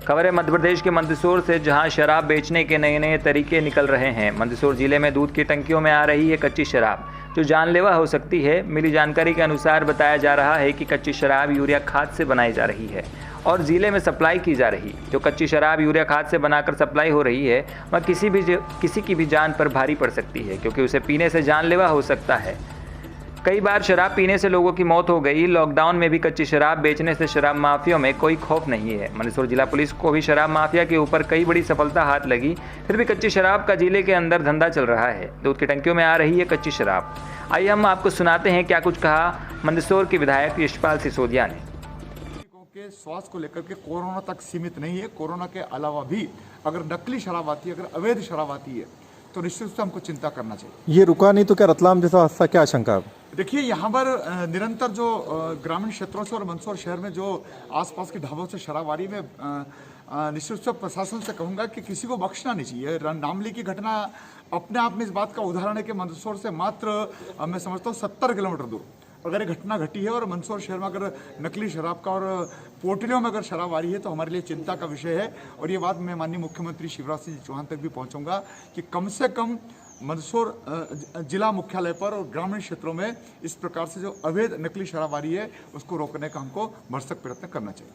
खबर है मध्य प्रदेश के मंदसौर से, जहां शराब बेचने के नए नए तरीके निकल रहे हैं। मंदसौर जिले में दूध की टंकियों में आ रही है कच्ची शराब, जो जानलेवा हो सकती है। मिली जानकारी के अनुसार बताया जा रहा है कि कच्ची शराब यूरिया खाद से बनाई जा रही है और जिले में सप्लाई की जा रही। जो कच्ची शराब यूरिया खाद से बनाकर सप्लाई हो रही है, वह किसी की भी जान पर भारी पड़ सकती है, क्योंकि उसे पीने से जानलेवा हो सकता है। कई बार शराब पीने से लोगों की मौत हो गई। लॉकडाउन में भी कच्ची शराब बेचने से शराब माफिया में कोई खौफ नहीं है। मंदसौर जिला पुलिस को भी शराब माफिया के ऊपर कई बड़ी सफलता हाथ लगी, फिर भी कच्ची शराब का जिले के अंदर धंधा चल रहा है। दूध की टंकियों में आ रही है कच्ची शराब। आइए हम आपको सुनाते हैं क्या कुछ कहा मंदसौर के विधायक यशपाल सिसोदिया ने। के स्वास्थ्य को लेकर के कोरोना तक सीमित नहीं है। कोरोना के अलावा भी अगर नकली शराब आती है, अगर अवैध शराब आती है, तो निश्चित रूप से हमको चिंता करना चाहिए। ये रुका नहीं तो क्या रतलाम जैसा हादसा, क्या आशंका? देखिए, यहाँ पर निरंतर जो ग्रामीण क्षेत्रों से और मंदसौर शहर में जो आसपास के ढाबों से शराब आ रही है, मैं निश्चित रूप से प्रशासन से कहूँगा कि किसी को बख्शना नहीं चाहिए। नामली की घटना अपने आप में इस बात का उदाहरण है कि मंदसौर से मात्र मैं समझता हूँ 70 किलोमीटर दूर अगर ये घटना घटी है और मंदसौर शहर में अगर नकली शराब का और पोटलियों में अगर शराब आ रही है, तो हमारे लिए चिंता का विषय है। और ये बात मैं माननीय मुख्यमंत्री शिवराज सिंह चौहान तक भी पहुंचाऊंगा कि कम से कम मंदसौर जिला मुख्यालय पर और ग्रामीण क्षेत्रों में इस प्रकार से जो अवैध नकली शराब आ रही है, उसको रोकने का हमको भरसक प्रयत्न करना चाहिए।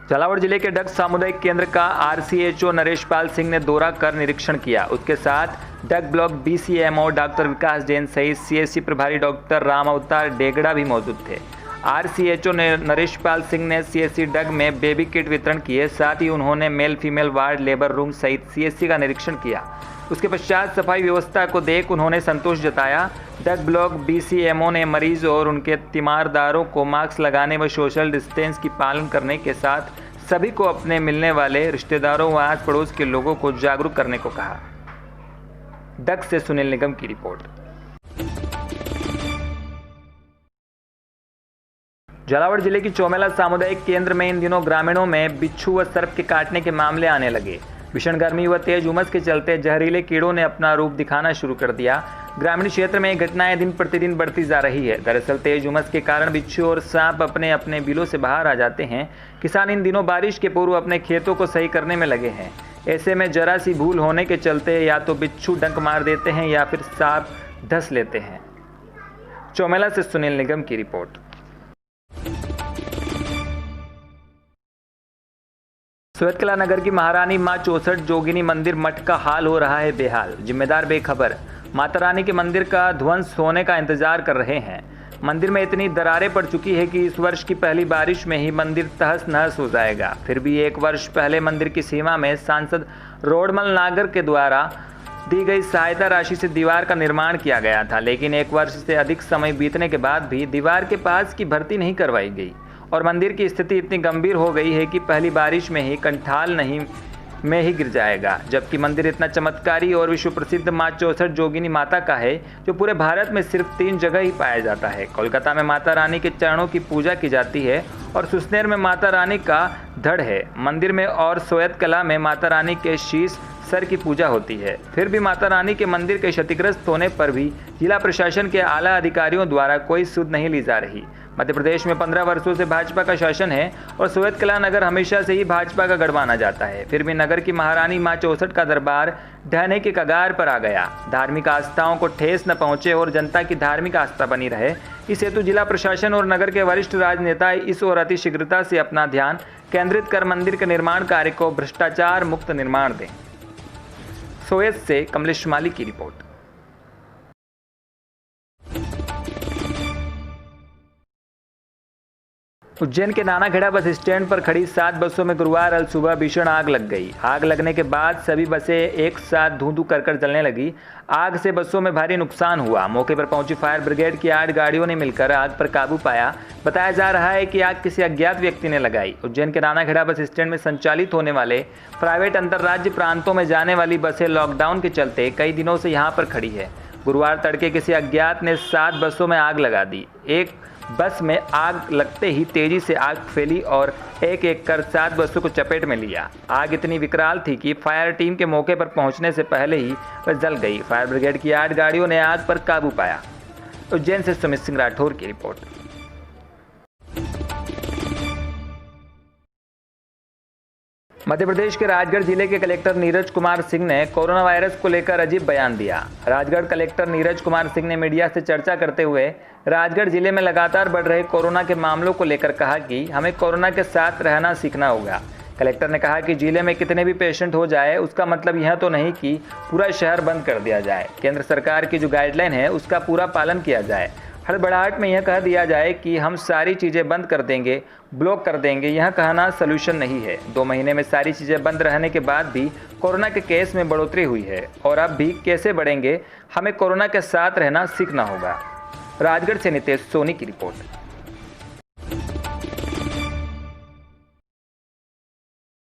झालावाड़ जिले के डग सामुदायिक केंद्र का आरसीएचओ नरेशपाल सिंह ने दौरा कर निरीक्षण किया। उसके साथ डग ब्लॉक बीसीएमओ डॉक्टर विकास जैन सहित सीएससी प्रभारी डॉक्टर राम अवतार डेगड़ा भी मौजूद थे। आरसीएचओ नरेशपाल सिंह ने सीएससी डग में बेबी किट वितरण किए। साथ ही उन्होंने male female ward, labour room सहित सीएससी का निरीक्षण किया। उसके पश्चात सफाई व्यवस्था को देख उन्होंने संतोष जताया। डग ब्लॉक बीसीएमओ ने मरीज और उनके तीमारदारों को मास्क लगाने व सोशल डिस्टेंस की पालन करने के साथ सभी को अपने मिलने वाले रिश्तेदारों व आस पड़ोस के लोगों को जागरूक करने को कहा। डग से सुनील निगम की रिपोर्ट। झालावाड़ जिले की चौमेला सामुदायिक केंद्र में इन दिनों ग्रामीणों में बिच्छू व सर्प के काटने के मामले आने लगे। भीषण गर्मी व तेज उमस के चलते जहरीले कीड़ों ने अपना रूप दिखाना शुरू कर दिया। ग्रामीण क्षेत्र में घटनाएं दिन प्रतिदिन बढ़ती जा रही है। दरअसल तेज उमस के कारण बिच्छू और सांप अपने अपने बिलों से बाहर आ जाते हैं। किसान इन दिनों बारिश के पूर्व अपने खेतों को सही करने में लगे हैं। ऐसे में जरा सी भूल होने के चलते या तो बिच्छू डंक मार देते हैं या फिर सांप धंस लेते हैं। चौमेला से सुनील निगम की रिपोर्ट। सोयतकला नगर की महारानी मां 64 जोगिनी मंदिर मठ का हाल हो रहा है बेहाल। जिम्मेदार बेखबर माता रानी के मंदिर का ध्वंस होने का इंतजार कर रहे हैं। मंदिर में इतनी दरारें पड़ चुकी है कि इस वर्ष की पहली बारिश में ही मंदिर तहस नहस हो जाएगा। फिर भी एक वर्ष पहले मंदिर की सीमा में सांसद रोडमल नागर के द्वारा दी गई सहायता राशि से दीवार का निर्माण किया गया था, लेकिन एक वर्ष से अधिक समय बीतने के बाद भी दीवार के पास की भर्ती नहीं करवाई गई और मंदिर की स्थिति इतनी गंभीर हो गई है कि पहली बारिश में ही कंठाल नहीं में ही गिर जाएगा। जबकि मंदिर इतना चमत्कारी और विश्व प्रसिद्ध मां 64 जोगिनी माता का है, जो पूरे भारत में सिर्फ 3 जगह ही पाया जाता है। कोलकाता में माता रानी के चरणों की पूजा की जाती है और सुसनेर में माता रानी का धड़ है मंदिर में, और सोयतकला में माता रानी के शीश सर की पूजा होती है। फिर भी माता रानी के मंदिर के क्षतिग्रस्त होने पर भी जिला प्रशासन के आला अधिकारियों द्वारा कोई सुध नहीं ली जा रही। मध्य प्रदेश में 15 वर्षों से भाजपा का शासन है और सोयतकला नगर हमेशा से ही भाजपा का गढ़ माना जाता है। फिर भी नगर की महारानी मां 64 का दरबार ढहने के कगार पर आ गया। धार्मिक आस्थाओं को ठेस न पहुंचे और जनता की धार्मिक आस्था बनी रहे, इस हेतु जिला प्रशासन और नगर के वरिष्ठ राजनेता इस ओर अतिशीघ्रता से अपना ध्यान केंद्रित कर मंदिर के निर्माण कार्य को भ्रष्टाचार मुक्त निर्माण दें। सोयत से कमलेश माली की रिपोर्ट। उज्जैन के नानाखेड़ा बस स्टैंड पर खड़ी 7 बसों में गुरुवार अल सुबह भीषण आग लग गई। आग लगने के बाद सभी बसें एक साथ धुआं कर जलने लगी। आग से बसों में भारी नुकसान हुआ। मौके पर पहुंची फायर ब्रिगेड की 8 गाड़ियों ने मिलकर आग पर काबू पाया। बताया जा रहा है कि आग किसी अज्ञात व्यक्ति ने लगाई। उज्जैन के नानाखेड़ा बस स्टैंड में संचालित होने वाले प्राइवेट अंतर्राज्य प्रांतों में जाने वाली बसें लॉकडाउन के चलते कई दिनों से यहाँ पर खड़ी है। गुरुवार तड़के किसी अज्ञात ने 7 बसों में आग लगा दी। एक बस में आग लगते ही तेजी से आग फैली और एक एक कर 7 बसों को चपेट में लिया। आग इतनी विकराल थी कि फायर टीम के मौके पर पहुंचने से पहले ही वह जल गई। फायर ब्रिगेड की 8 गाड़ियों ने आग पर काबू पाया। उज्जैन से सुमित सिंह राठौर की रिपोर्ट। मध्य प्रदेश के राजगढ़ जिले के कलेक्टर नीरज कुमार सिंह ने कोरोना वायरस को लेकर अजीब बयान दिया। राजगढ़ कलेक्टर नीरज कुमार सिंह ने मीडिया से चर्चा करते हुए राजगढ़ जिले में लगातार बढ़ रहे कोरोना के मामलों को लेकर कहा कि हमें कोरोना के साथ रहना सीखना होगा। कलेक्टर ने कहा कि जिले में कितने भी पेशेंट हो जाए उसका मतलब यह तो नहीं कि पूरा शहर बंद कर दिया जाए। केंद्र सरकार की जो गाइडलाइन है उसका पूरा पालन किया जाए। हड़बड़ाहट में यह कह दिया जाए कि हम सारी चीज़ें बंद कर देंगे, ब्लॉक कर देंगे, यह कहना सलूशन नहीं है। 2 महीने में सारी चीज़ें बंद रहने के बाद भी कोरोना के केस में बढ़ोतरी हुई है और अब भी कैसे बढ़ेंगे, हमें कोरोना के साथ रहना सीखना होगा। राजगढ़ से नितेश सोनी की रिपोर्ट।